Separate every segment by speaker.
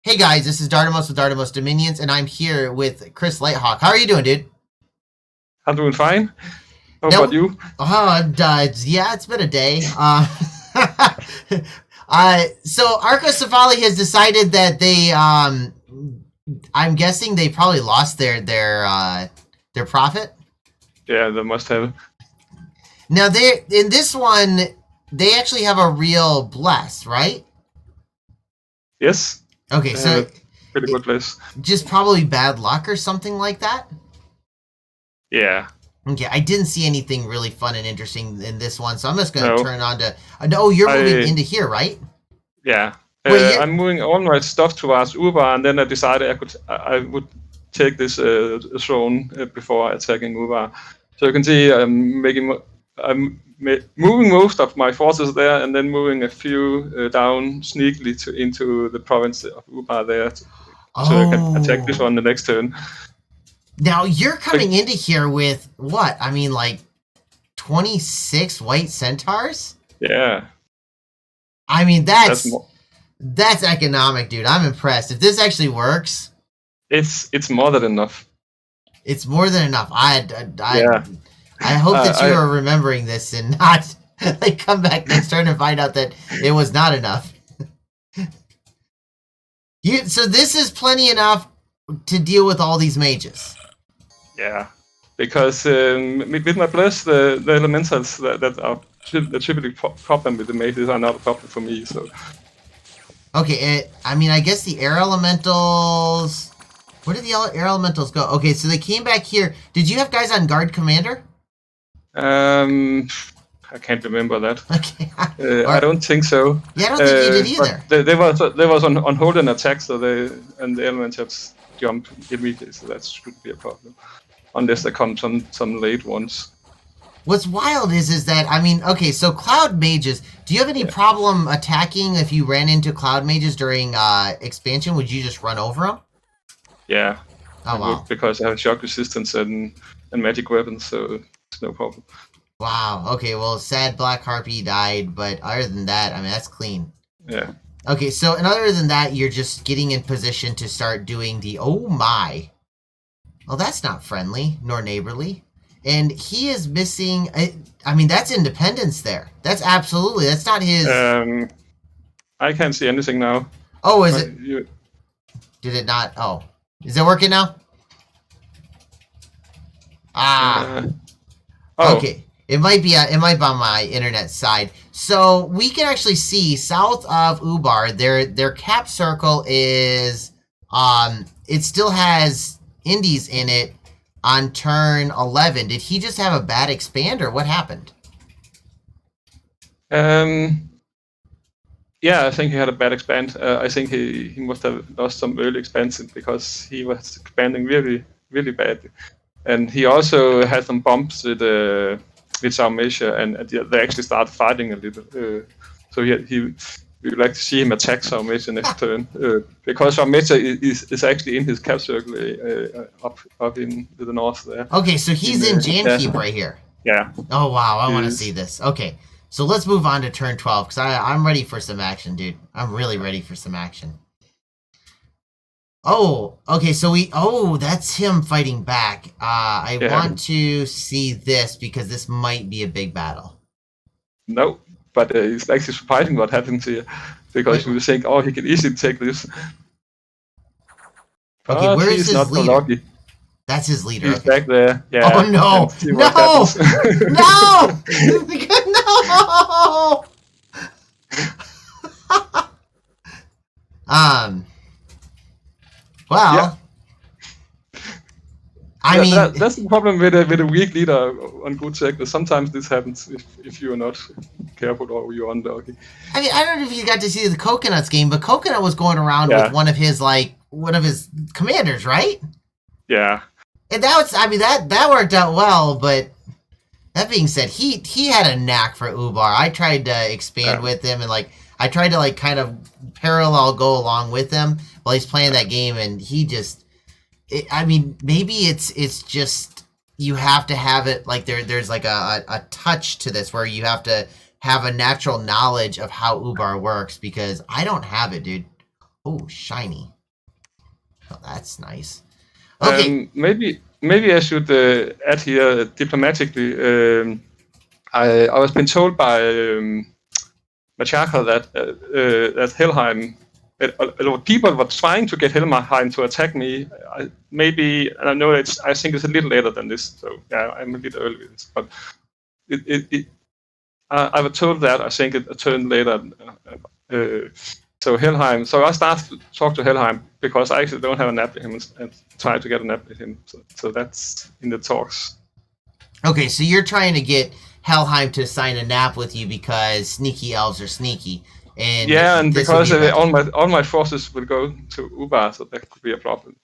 Speaker 1: Hey guys, this is Dardamus with Dardamus Dominions, and I'm here with Chris Lighthawk. How are you doing, dude?
Speaker 2: I'm doing fine. How
Speaker 1: Now,
Speaker 2: about you?
Speaker 1: yeah, it's been a day. So Arco Savali has decided that I'm guessing they probably lost their profit.
Speaker 2: Yeah, they must have.
Speaker 1: Now they in this one they actually have a real bless, right?
Speaker 2: Yes.
Speaker 1: Okay, so
Speaker 2: Pretty good place.
Speaker 1: just probably bad luck or something like that.
Speaker 2: Yeah.
Speaker 1: Okay, I didn't see anything really fun and interesting in this one, so I'm just going to
Speaker 2: No.
Speaker 1: turn on to. No, you're moving into here, right?
Speaker 2: Yeah.
Speaker 1: Wait,
Speaker 2: I'm moving all my stuff towards Uber, and then I decided I would take this throne before attacking Uber. So you can see I'm moving most of my forces there, and then moving a few down sneakily into the province of Uber there, so I can attack this one the next turn.
Speaker 1: Now you're coming into here with what? I mean, like 26 white centaurs?
Speaker 2: Yeah.
Speaker 1: I mean, that's economic, dude. I'm impressed. If this actually works,
Speaker 2: it's more than enough.
Speaker 1: It's more than enough. I hope that you are remembering this and not like come back next turn and find out that it was not enough. So this is plenty enough to deal with all these mages.
Speaker 2: Yeah, because with my bless, the elementals that are the typically problem with the mages are not a problem for me. So
Speaker 1: okay, I mean, I guess the air elementals. Where did the air elementals go? Okay, so they came back here. Did you have guys on guard commander?
Speaker 2: I can't remember that.
Speaker 1: Okay,
Speaker 2: I don't think so.
Speaker 1: Yeah, I don't think you did either.
Speaker 2: They was on hold and attack, so the elementals jump immediately. So that should be a problem, unless there come some late ones.
Speaker 1: What's wild is that, I mean, okay, so cloud mages, do you have any problem attacking if you ran into cloud mages during expansion? Would you just run over them?
Speaker 2: Yeah.
Speaker 1: Oh, wow.
Speaker 2: Because I have shock resistance and magic weapons, so it's no problem.
Speaker 1: Wow. Okay, well, sad Black Harpy died, but other than that, I mean, that's clean.
Speaker 2: Yeah.
Speaker 1: Okay, so, and other than that, you're just getting in position to start doing the, oh my. Well, that's not friendly, nor neighborly. And he is missing, I mean, that's independence there. That's absolutely, that's not his...
Speaker 2: I can't see anything now.
Speaker 1: Oh, is it? Did it not? Oh. Is it working now? Okay. It might be on my internet side. So we can actually see south of Ubar, their cap circle is it still has indies in it on turn 11. Did he just have a bad expand or what happened?
Speaker 2: Yeah, I think he had a bad expand. I think he must have lost some early expansion because he was expanding really, really bad. And he also had some bumps with Sarmatia, and they actually started fighting a little. So we would like to see him attack Sarmatia next turn. Because Sarmatia is actually in his cap circle up in the north there.
Speaker 1: Okay, so he's in Jamkeep right here.
Speaker 2: Yeah.
Speaker 1: Oh, wow, I want to see this. Okay. So let's move on to turn 12, because I'm ready for some action, dude. I'm really ready for some action. Oh, okay, so that's him fighting back. I want to see this, because this might be a big battle.
Speaker 2: No, but it's actually surprising what happened to you, because you think, oh, he can easily take this.
Speaker 1: Okay, where is his leader? That's his leader.
Speaker 2: He's back there. Yeah.
Speaker 1: Oh, no! No! No! No! Well,
Speaker 2: yeah.
Speaker 1: I mean,
Speaker 2: that's the problem with a weak leader on good tech. Sometimes this happens if you're not careful or you're unlucky.
Speaker 1: I mean, I don't know if you got to see the Coconuts game, but Coconut was going around with one of his commanders, right?
Speaker 2: Yeah.
Speaker 1: And that worked out well, but that being said, he had a knack for Ubar. I tried to expand with him, and I tried to kind of parallel go along with him while he's playing that game, and he just, maybe it's just you have to have it there's a touch to this where you have to have a natural knowledge of how Ubar works, because I don't have it, dude. Oh, shiny. that's nice. Okay.
Speaker 2: Maybe I should add here diplomatically. I was been told by Machaka that Helheim, people were trying to get Helheim to attack me. I know I think it's a little later than this, so yeah, I'm a bit early with this. But I was told that I think it turned later. So Helheim. So I started to talk to Helheim because I actually don't have an app with him and try to get an app with him. So that's in the talks.
Speaker 1: Okay, so you're trying to get Helheim to sign a nap with you because sneaky elves are sneaky.
Speaker 2: And because all my forces will go to Ubar, so that could be a problem.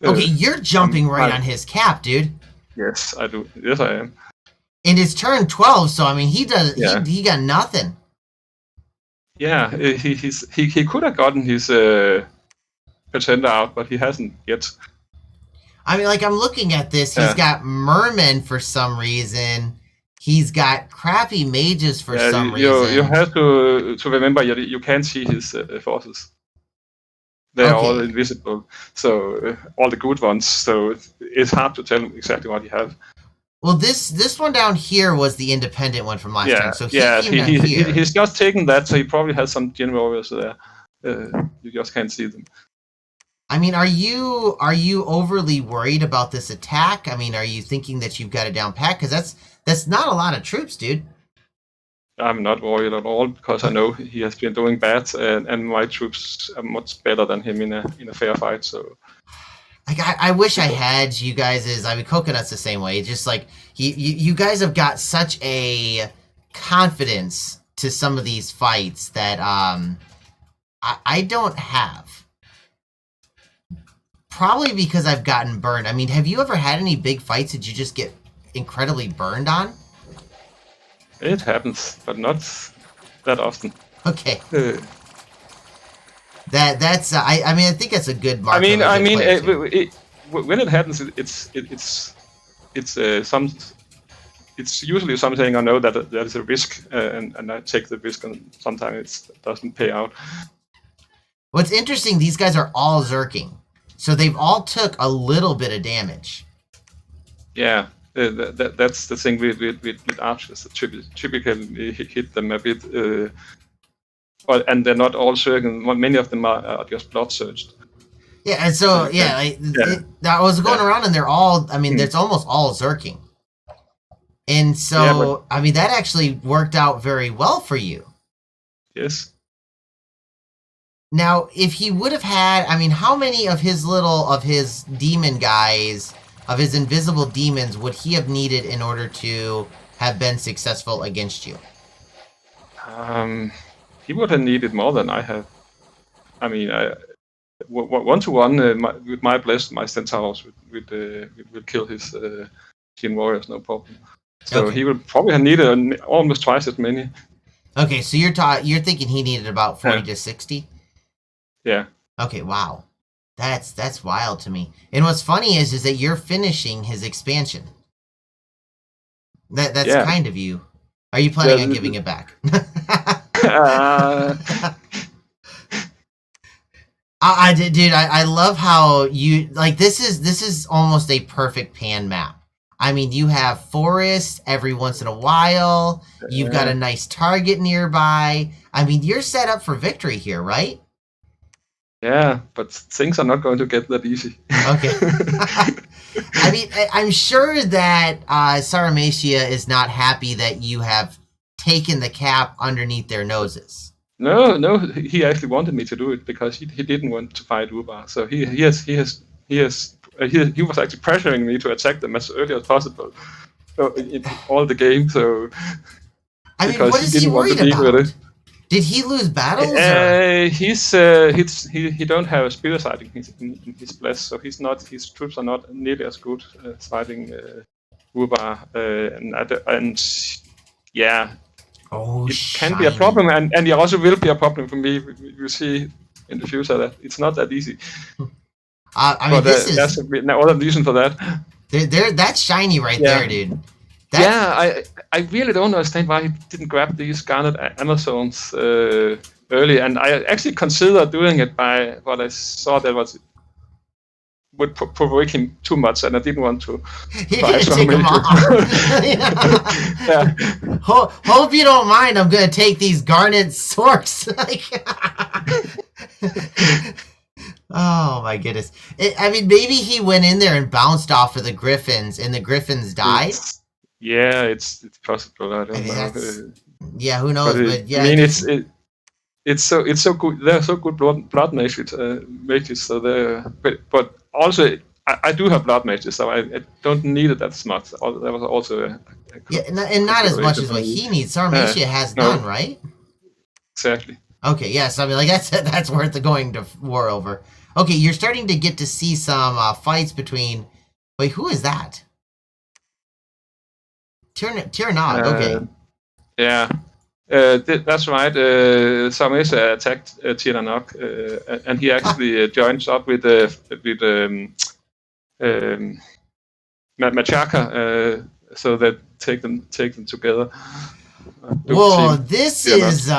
Speaker 1: Okay, you're jumping right on his cap, dude.
Speaker 2: Yes, I do. Yes, I am.
Speaker 1: And it's turn 12, so I mean, he got nothing.
Speaker 2: Yeah, he could have gotten his pretender out, but he hasn't yet.
Speaker 1: I mean, like, I'm looking at this. He's got mermen for some reason. He's got crappy mages for some reason.
Speaker 2: You have to remember you can't see his forces. They're all invisible. So all the good ones. So it's hard to tell exactly what he has.
Speaker 1: Well, this one down here was the independent one from last time. So
Speaker 2: he's just taken that, so he probably has some general warriors there. You just can't see them.
Speaker 1: I mean, are you overly worried about this attack? I mean, are you thinking that you've got it down pat? Because that's not a lot of troops, dude.
Speaker 2: I'm not worried at all because I know he has been doing bad, and my troops are much better than him in a fair fight. So.
Speaker 1: Like, I wish I had you guys' I mean, Coconut's the same way. It's just like, you guys have got such a confidence to some of these fights that I don't have. Probably because I've gotten burned. I mean, have you ever had any big fights that you just get incredibly burned on?
Speaker 2: It happens, but not that often.
Speaker 1: Okay. That's I mean, I think that's a good mark.
Speaker 2: When it happens, it's usually something I know that there's a risk, and I take the risk, and sometimes it doesn't pay out.
Speaker 1: What's interesting, these guys are all Zerking, so they've all took a little bit of damage.
Speaker 2: Yeah, that's the thing with archers. Typically hit them a bit. And they're not all Zerking. Many of them are just blood surged.
Speaker 1: Yeah, and so I was going around, and they're all. I mean, it's almost all Zerking. And so, I mean, that actually worked out very well for you.
Speaker 2: Yes.
Speaker 1: Now, if he would have had, I mean, how many of his demon guys, of his invisible demons, would he have needed in order to have been successful against you?
Speaker 2: He would have needed more than I have. I mean, 1-to-1 with my bless, my centaurs would kill his Gene warriors, no problem. So he would probably have needed almost twice as many.
Speaker 1: Okay, so you're thinking he needed about 40 to 60?
Speaker 2: Yeah.
Speaker 1: Okay, wow. That's wild to me. And what's funny is that you're finishing his expansion. That's kind of you. Are you planning on giving it back? I love how you like this is almost a perfect pan map. I mean, you have forests every once in a while. You've got a nice target nearby. I mean, you're set up for victory here, right?
Speaker 2: Yeah, but things are not going to get that easy.
Speaker 1: Okay. I mean, I'm sure that Sarmatia is not happy that you have taken the cap underneath their noses.
Speaker 2: No, he actually wanted me to do it because he didn't want to fight Ubar. So he was actually pressuring me to attack them as early as possible. So in all the game. So
Speaker 1: I mean, what is he worried about? Did he lose battles?
Speaker 2: He don't have a spirit sighting in his bless, so his troops are not nearly as good fighting Ubar, it can be a problem, and it also will be a problem for me. You see in the future that it's not that easy.
Speaker 1: I mean,
Speaker 2: there's another reason for that.
Speaker 1: That's shiny right there, dude.
Speaker 2: I really don't understand why he didn't grab these Garnet Amazons early, and I actually considered doing it by what I saw that was would provoke him too much, and I didn't want to
Speaker 1: You're
Speaker 2: fire
Speaker 1: gonna take them
Speaker 2: Major.
Speaker 1: off.
Speaker 2: Yeah.
Speaker 1: Hope you don't mind. I'm gonna take these garnet sorks. Oh my goodness! I mean, maybe he went in there and bounced off of the Griffins, and the Griffins died.
Speaker 2: It's possible. I don't know.
Speaker 1: Yeah, who knows? But yeah,
Speaker 2: I mean, it's so good. They're so good blood mages. So but also I do have blood mages, so I don't need it that much. That was also a
Speaker 1: and not as much as what he needs. Sarmatia has none, right?
Speaker 2: Exactly.
Speaker 1: Okay, yes. I mean, like that's worth going to war over. Okay, you're starting to get to see some fights between. Wait, who is that? Tyrnog. Okay.
Speaker 2: Yeah. That's right. Sarmatia attacked Tyrnog, and he actually joins up with Machaka, so that take them together.
Speaker 1: Whoa, this is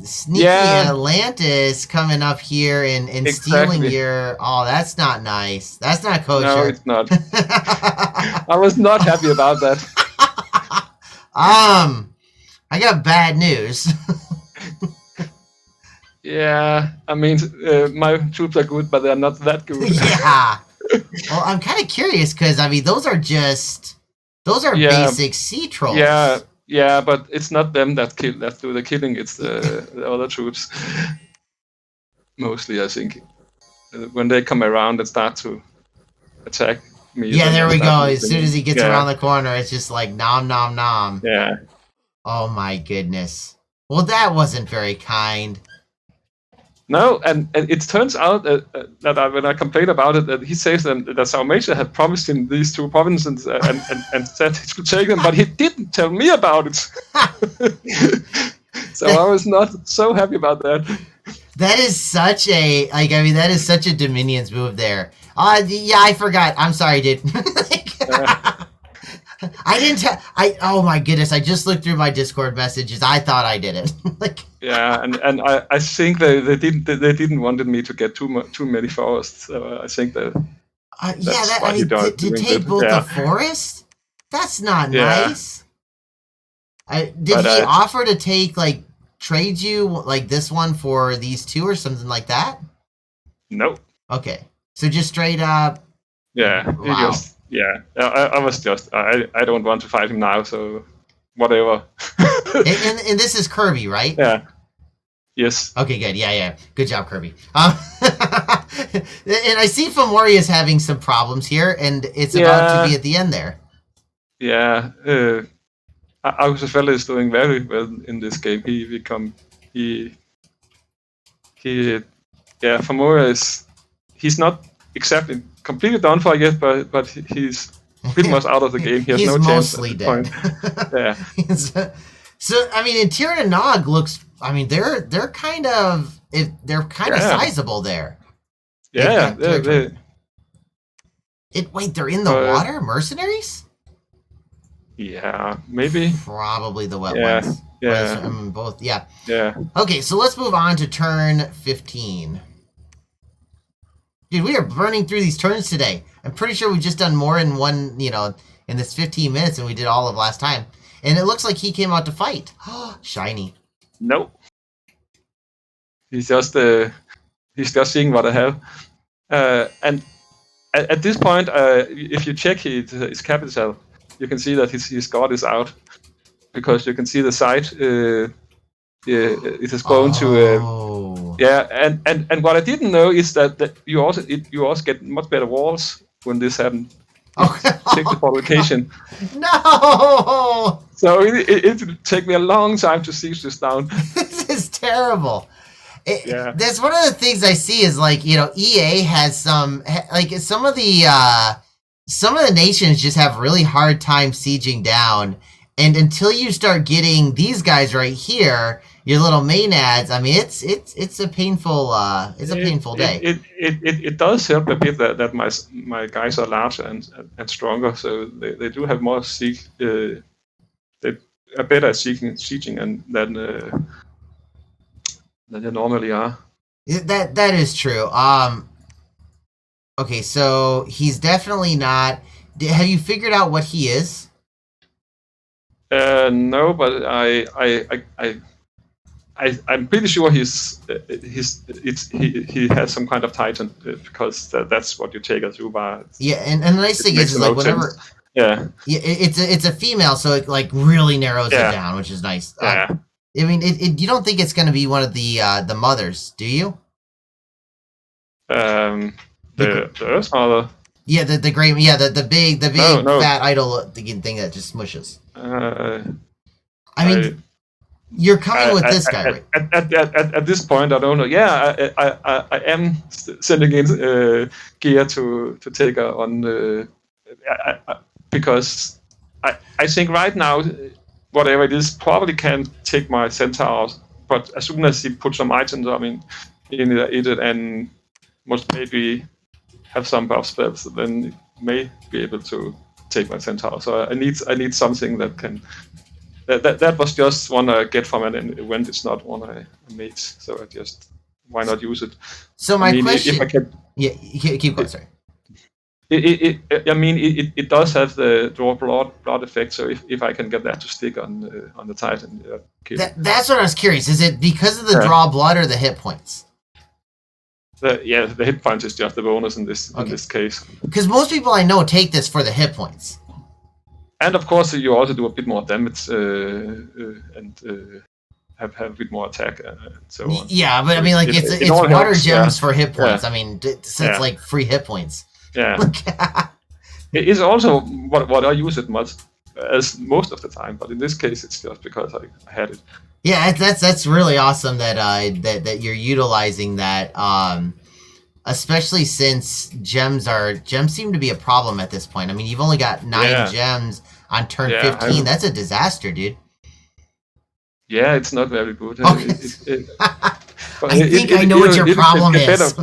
Speaker 1: sneaky Atlantis coming up here and stealing your... Oh, that's not nice. That's not kosher.
Speaker 2: No, it's not. I was not happy about that.
Speaker 1: I got bad news.
Speaker 2: Yeah, I mean, my troops are good, but they're not that good.
Speaker 1: Yeah. Well, I'm kind of curious because, I mean, those are basic sea trolls.
Speaker 2: Yeah, but it's not them that do the killing. It's the other troops. Mostly, I think. When they come around and start to attack me.
Speaker 1: Yeah, there we go. As soon as he gets around the corner, it's just like nom nom nom.
Speaker 2: Yeah.
Speaker 1: Oh my goodness. Well, that wasn't very kind.
Speaker 2: No, and it turns out that when I complained about it, that he says that Sarmatia had promised him these two provinces and said he would take them, but he didn't tell me about it. So I was not so happy about that.
Speaker 1: That is such a that is such a Dominion's move there. Yeah, I forgot. I'm sorry, dude. I didn't oh my goodness, I just looked through my Discord messages. I thought I did it.
Speaker 2: Yeah, and I think they didn't wanted me to get too many forests. So I think that
Speaker 1: to take both the forest? That's not nice. Did he offer to take trade you this one for these two or something like that?
Speaker 2: Nope.
Speaker 1: Okay. So just straight up.
Speaker 2: Yeah.
Speaker 1: Wow.
Speaker 2: I was just I don't want to fight him now, so whatever.
Speaker 1: and this is Kirby, right?
Speaker 2: Yeah. Yes.
Speaker 1: Okay, good. Yeah. Good job, Kirby. And I see Fomori is having some problems here, and it's about to be at the end there. Yeah.
Speaker 2: Ausfeld is doing very well in this game. Fomori he's not exactly completely done for yet, but he's pretty much out of the game. He has no chance at this point. Yeah.
Speaker 1: So I mean, and Tyrnog looks. I mean, they're kind of sizable there.
Speaker 2: Yeah.
Speaker 1: Wait, they're in the water? Mercenaries?
Speaker 2: Yeah, maybe.
Speaker 1: Probably the wet ones.
Speaker 2: Yeah.
Speaker 1: I mean, both. Yeah.
Speaker 2: Yeah.
Speaker 1: Okay, so let's move on to turn 15. Dude, we are burning through these turns today. I'm pretty sure we've just done more in one, in this 15 minutes than we did all of last time. And it looks like he came out to fight. Shiny.
Speaker 2: Nope. He's just seeing what I have. And at this point, if you check his capital, you can see that his god is out. Because you can see the site it has grown to... and what I didn't know is that you also get much better walls when this happened. Check the publication.
Speaker 1: No!
Speaker 2: So it will take me a long time to siege this down.
Speaker 1: This is terrible. That's one of the things I see is EA has some of the nations just have really hard time sieging down, and until you start getting these guys right here, your little maenads, I mean, it's a painful day.
Speaker 2: It does help a bit that my guys are larger and stronger, so they do have more siege. They are better at sieging than they normally are.
Speaker 1: That is true. Okay, so he's definitely not. Have you figured out what he is?
Speaker 2: No, but I'm pretty sure he has some kind of Titan because that's what you take as Uber.
Speaker 1: Yeah, and the nice thing
Speaker 2: Makes
Speaker 1: is
Speaker 2: no
Speaker 1: like whenever.
Speaker 2: sense. Yeah.
Speaker 1: Yeah, it's a female, so it like really narrows it
Speaker 2: Yeah.
Speaker 1: down, which is nice.
Speaker 2: Yeah.
Speaker 1: I mean, you don't think it's going to be one of the mothers, do you?
Speaker 2: The Earth Mother.
Speaker 1: Yeah, the great, yeah, the big
Speaker 2: No.
Speaker 1: fat idol thing that just smushes.
Speaker 2: I
Speaker 1: mean, you're coming with this guy, right?
Speaker 2: At this point, I don't know. Yeah, I am sending in gear to take her on because I think right now, whatever it is, probably can take my centaur, but as soon as he puts some items, I mean, in it and most maybe have some buff spells, then it may be able to take my centaur. So I need something that can. That was just one I get from an event. It's not one I made, so I just why not use it?
Speaker 1: So my question, if I can, yeah, keep going. Sorry.
Speaker 2: It does have the draw blood effect. So if I can get that to stick on the Titan,
Speaker 1: that's what I was curious. Is it because of the draw blood or the hit points?
Speaker 2: The hit points is just the bonus in this case.
Speaker 1: Because most people I know take this for the hit points.
Speaker 2: And of course, you also do a bit more damage and have a bit more attack and so on.
Speaker 1: Yeah, but I mean, like it's water gems for hit points. I mean, it's like free hit points.
Speaker 2: Yeah, it is also what I use it much as most of the time, but in this case, it's just because I had it.
Speaker 1: Yeah, that's really awesome that that you're utilizing that. Especially since gems seem to be a problem at this point. I mean, you've only got 9 gems on turn 15. That's a disaster, dude.
Speaker 2: Yeah, it's not very good.
Speaker 1: Okay. I think I know what your problem is.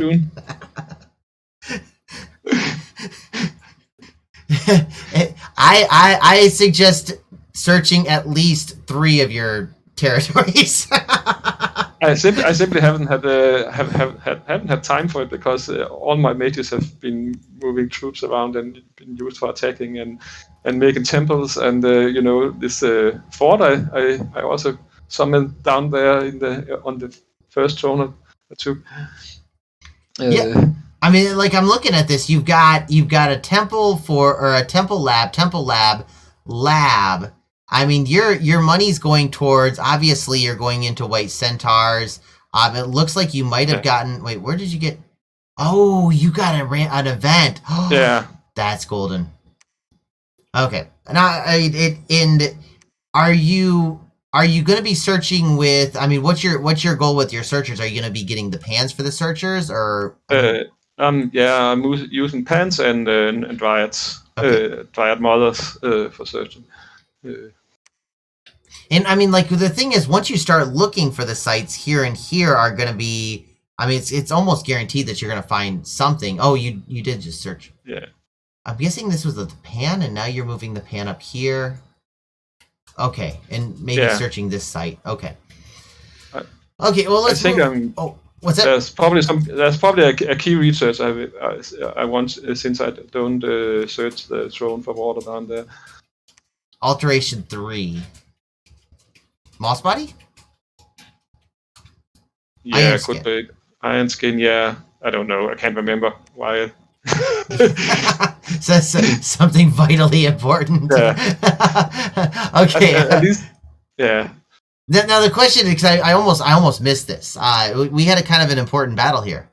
Speaker 1: I suggest searching at least 3 of your territories.
Speaker 2: I simply haven't had time for it because all my mages have been moving troops around and been used for attacking and making temples and this fort I also summoned down there on the first throne I took.
Speaker 1: Yeah. I mean, like I'm looking at this. You've got a temple a temple lab. I mean, your money's going towards. Obviously, you're going into white centaurs. It looks like you might have gotten. Wait, where did you get? Oh, you got an event.
Speaker 2: Yeah,
Speaker 1: that's golden. Okay, now and are you going to be searching with? I mean, what's your goal with your searchers? Are you going to be getting the pans for the searchers or?
Speaker 2: I'm using pans and dryads, dryad mothers for searching.
Speaker 1: And I mean, like the thing is, once you start looking for the sites here and here are going to be. I mean, it's almost guaranteed that you're going to find something. Oh, you did just search.
Speaker 2: Yeah.
Speaker 1: I'm guessing this was the pan, and now you're moving the pan up here. Okay, and maybe searching this site. Okay. Okay. Well, let's.
Speaker 2: I think
Speaker 1: what's that?
Speaker 2: There's probably a key research I want since I don't search the throne for water down there.
Speaker 1: Alteration 3. Moss body?
Speaker 2: Yeah, could be. Iron skin, yeah. I don't know. I can't remember why.
Speaker 1: So that's something vitally important.
Speaker 2: Yeah.
Speaker 1: Okay.
Speaker 2: At least, yeah.
Speaker 1: Now the question is, because I almost missed this. We had a kind of an important battle here.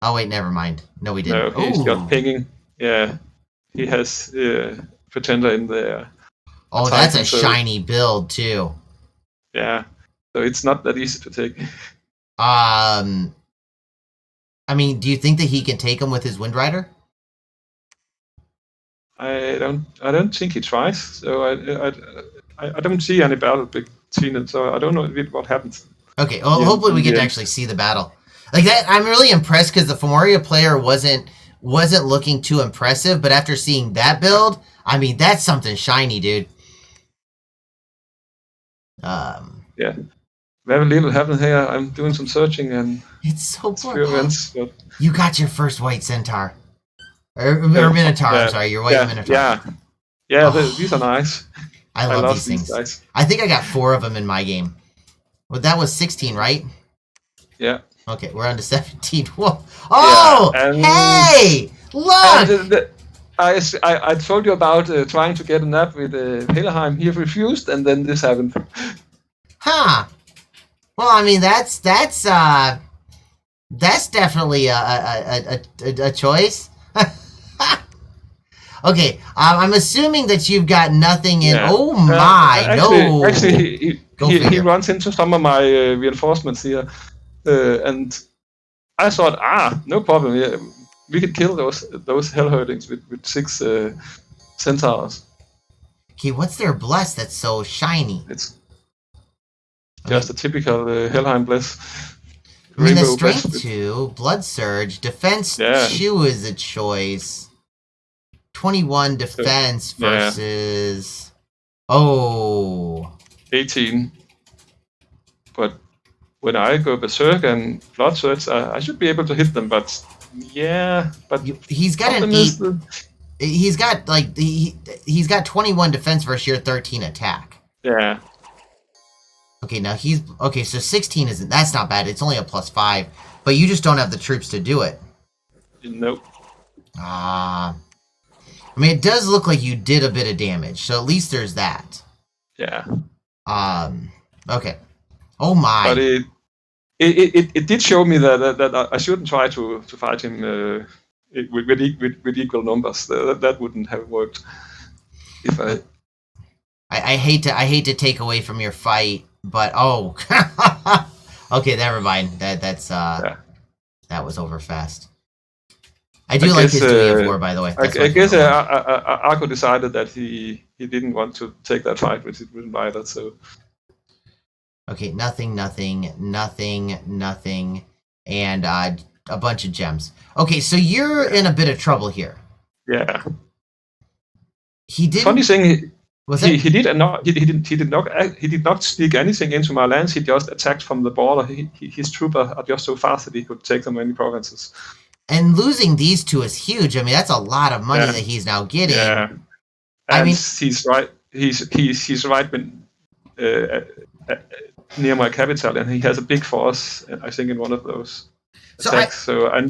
Speaker 1: Oh wait, never mind. No, we didn't.
Speaker 2: No, he's got pinging. Yeah, he has Pretender in there.
Speaker 1: Oh, that's a shiny build too.
Speaker 2: Yeah, so it's not that easy to take.
Speaker 1: I mean, do you think that he can take him with his Wind Rider?
Speaker 2: I don't think he tries. So I don't see any battle between it. So I don't know what happens.
Speaker 1: Okay, well, hopefully we get to actually see the battle. Like that, I'm really impressed because the Femoria player wasn't looking too impressive, but after seeing that build, I mean, that's something shiny, dude.
Speaker 2: Yeah. very little happened here. I'm doing some searching and
Speaker 1: It's so boring.
Speaker 2: experiments. But
Speaker 1: You got your first white centaur. Or Minotaur, I'm sorry, your white Minotaur.
Speaker 2: Yeah. These are nice.
Speaker 1: I love these things.
Speaker 2: Guys.
Speaker 1: I think I got 4 of them in my game. Well, that was 16, right?
Speaker 2: Yeah.
Speaker 1: Okay, we're on to 17. Whoa. Oh, hey! Look!
Speaker 2: I told you about trying to get a nap with Helheim. He refused, and then this happened.
Speaker 1: Huh. Well, I mean, that's definitely a choice. Okay, I'm assuming that you've got nothing in. Yeah. Oh my, no!
Speaker 2: Actually, he runs into some of my reinforcements here, and I thought, no problem. Yeah, we could kill those hellherdings with 6 centaurs.
Speaker 1: Okay, what's their bless that's so shiny?
Speaker 2: It's just a typical Helheim bless.
Speaker 1: I mean, the strength 2, blood surge, defense 2 is a choice. 21 defense versus
Speaker 2: 18. But when I go berserk and blood surge, I should be able to hit them. But
Speaker 1: he's got an 8. He's got he's got 21 defense versus your 13 attack.
Speaker 2: Yeah.
Speaker 1: Okay, now so 16 isn't. That's not bad. It's only a +5, but you just don't have the troops to do it.
Speaker 2: Nope.
Speaker 1: I mean, it does look like you did a bit of damage, so at least there's that.
Speaker 2: Yeah.
Speaker 1: Okay. Oh my.
Speaker 2: But it did show me that I shouldn't try to fight him with equal numbers. That wouldn't have worked. If
Speaker 1: I hate to take away from your fight, but okay, never mind. That was over fast. I like his Dewey of War, by the way.
Speaker 2: I guess Arco decided that he didn't want to take that fight with Rider, so...
Speaker 1: Okay, nothing, and a bunch of gems. Okay, so you're in a bit of trouble here.
Speaker 2: Yeah.
Speaker 1: He did.
Speaker 2: Funny thing,
Speaker 1: he
Speaker 2: did not sneak anything into my lands. He just attacked from the border. His troops are just so fast that he could take them any provinces.
Speaker 1: And losing these 2 is huge. I mean, that's a lot of money that he's now getting.
Speaker 2: Yeah, and he's right. He's right when near my capital, and he has a big force. I think in one of those attacks. I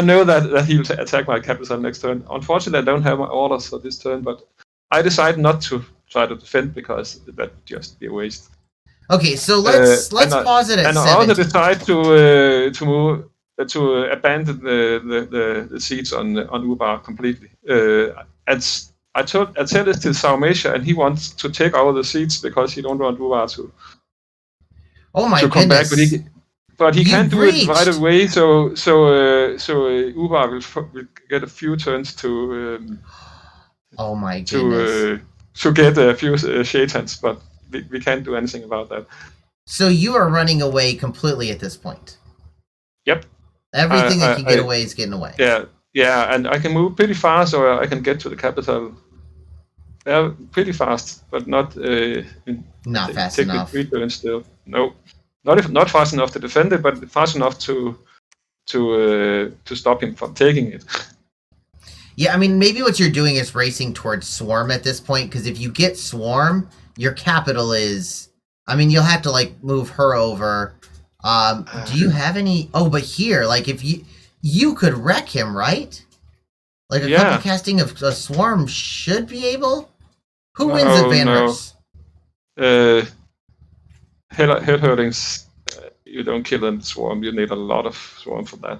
Speaker 2: know that he'll attack my capital next turn. Unfortunately, I don't have my orders for this turn, but I decided not to try to defend because that would just be a waste.
Speaker 1: Okay, so let's pause it at 7.
Speaker 2: And I also decided to move. To abandon the siege on Ubar completely. And I tell this to Saumatia, and he wants to take over the siege because he don't want Ubar to come back. But he can't do it right away. So Ubar will get a few turns to.
Speaker 1: Oh my goodness.
Speaker 2: To get a few shaitans, but we can't do anything about that.
Speaker 1: So you are running away completely at this point.
Speaker 2: Yep.
Speaker 1: Everything that can get away is getting away.
Speaker 2: Yeah, and I can move pretty fast, or I can get to the capital. Yeah, pretty fast, but not
Speaker 1: fast enough.
Speaker 2: 3 turns still. No, not fast enough to defend it, but fast enough to stop him from taking it.
Speaker 1: Yeah, I mean, maybe what you're doing is racing towards Swarm at this point, because if you get Swarm, your capital is... I mean, you'll have to, move her over. Do you have any... Oh, but here, if you could wreck him, right? A couple casting of a Swarm should be able? Who wins at Vanhurst?
Speaker 2: Hellherdings, you don't kill them Swarm. You need a lot of Swarm for that.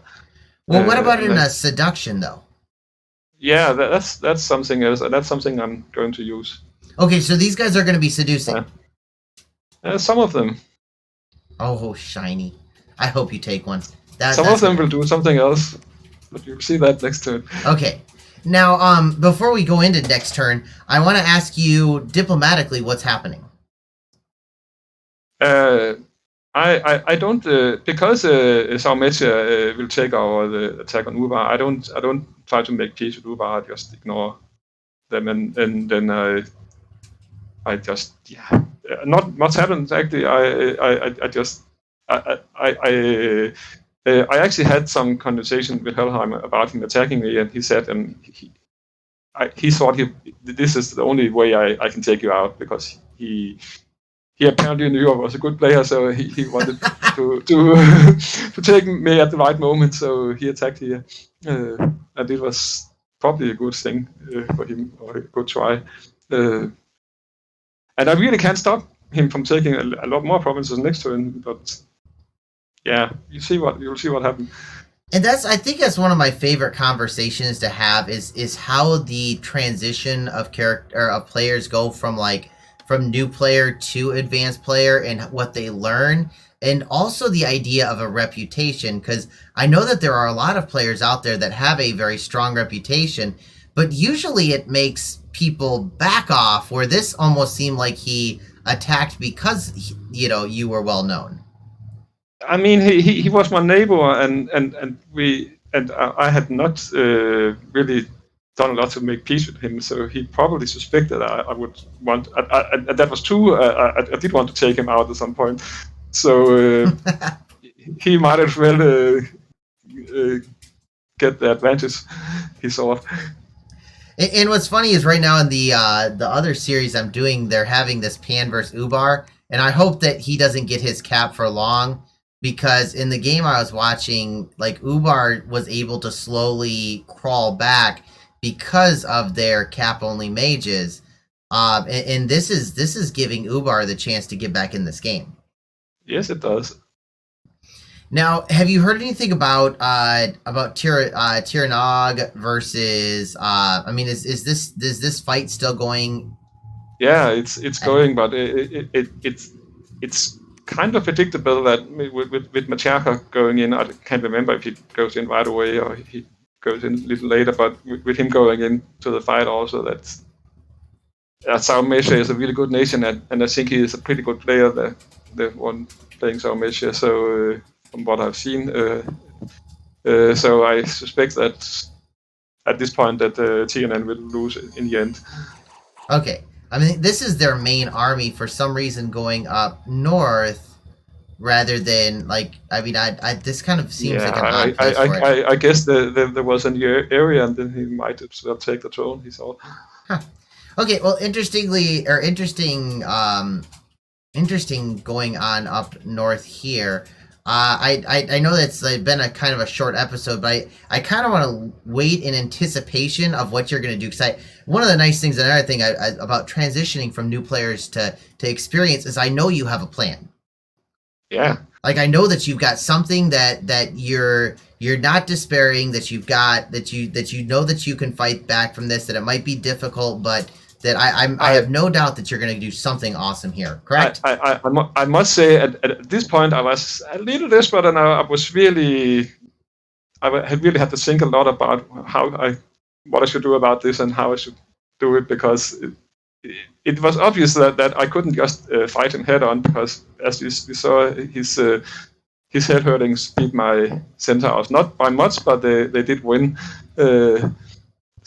Speaker 1: Well, what about in a Seduction, though?
Speaker 2: Yeah, that's something else. That's something I'm going to use.
Speaker 1: Okay, so these guys are going to be seducing.
Speaker 2: Some of them.
Speaker 1: Oh, shiny. I hope you take one.
Speaker 2: Some of them will do something else, but you'll see that next turn.
Speaker 1: Okay. Now, before we go into next turn, I want to ask you diplomatically what's happening.
Speaker 2: I don't because Saumatia will take the attack on Ubar. I don't try to make peace with Ubar. I just ignore them, and then I just not much happened actually. I actually had some conversation with Helheim about him attacking me, and he said, he thought this is the only way I can take you out, because he apparently knew I was a good player, so he wanted to to take me at the right moment, so he attacked here, and it was probably a good thing for him, or a good try, and I really can't stop him from taking a lot more provinces next to him, but yeah, you'll see what happens.
Speaker 1: And I think that's one of my favorite conversations to have is how the transition of character of players go from new player to advanced player, and what they learn, and also the idea of a reputation, because I know that there are a lot of players out there that have a very strong reputation, but usually it makes people back off, where this almost seemed like he attacked because you were well known.
Speaker 2: I mean, he was my neighbor, and I had not really done a lot to make peace with him, so he probably suspected I would want. That was true. I did want to take him out at some point, so he might as well get the advantage he saw.
Speaker 1: And what's funny is right now in the other series I'm doing, they're having this Pan versus Ubar, and I hope that he doesn't get his cap for long. Because in the game I was watching, Ubar was able to slowly crawl back because of their cap-only mages, and this is giving Ubar the chance to get back in this game.
Speaker 2: Yes, it does.
Speaker 1: Now, have you heard anything about Tourney versus? I mean, is this fight still going?
Speaker 2: Yeah, it's going, but it's kind of predictable that with Machiaca going in, I can't remember if he goes in right away or if he goes in a little later, but with him going into the fight also, that Sao Mesha is a really good nation, and I think he is a pretty good player, the one playing Sao Mesha, so from what I've seen. So I suspect that at this point that TNN will lose in the end.
Speaker 1: Okay. I mean, this is their main army for some reason going up north rather than this kind of seems like an odd place for it.
Speaker 2: I guess there was an area, and then he might as well take the throne. He thought.
Speaker 1: Huh. Okay, well, interesting going on up north here. I know that's been a kind of a short episode, but I kind of want to wait in anticipation of what you're going to do, because one of the nice things, another thing about transitioning from new players to experience, is I know you have a plan.
Speaker 2: Yeah.
Speaker 1: I know that you've got something that you're not despairing, that you've got that you know that you can fight back from this, that it might be difficult, but that I have no doubt that you're going to do something awesome here, correct?
Speaker 2: I must say, at this point, I was a little desperate, and I had really had to think a lot about what I should do about this and how I should do it, because it was obvious that I couldn't just fight him head on, because as we saw, his head hurtings beat my centaurs, not by much, but they did win.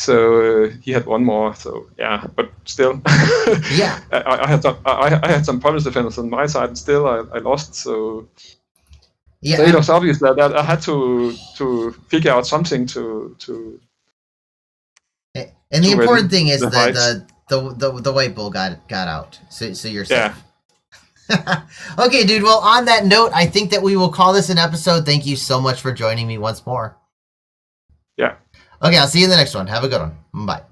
Speaker 2: So he had one more. So yeah, but still,
Speaker 1: yeah,
Speaker 2: I had some province defenders on my side, and still I lost. So yeah, so it was obvious that I had to figure out something to.
Speaker 1: And the important thing is the white bull got out. So you're safe. Yeah. Okay, dude. Well, on that note, I think that we will call this an episode. Thank you so much for joining me once more.
Speaker 2: Yeah.
Speaker 1: Okay, I'll see you in the next one. Have a good one. Bye.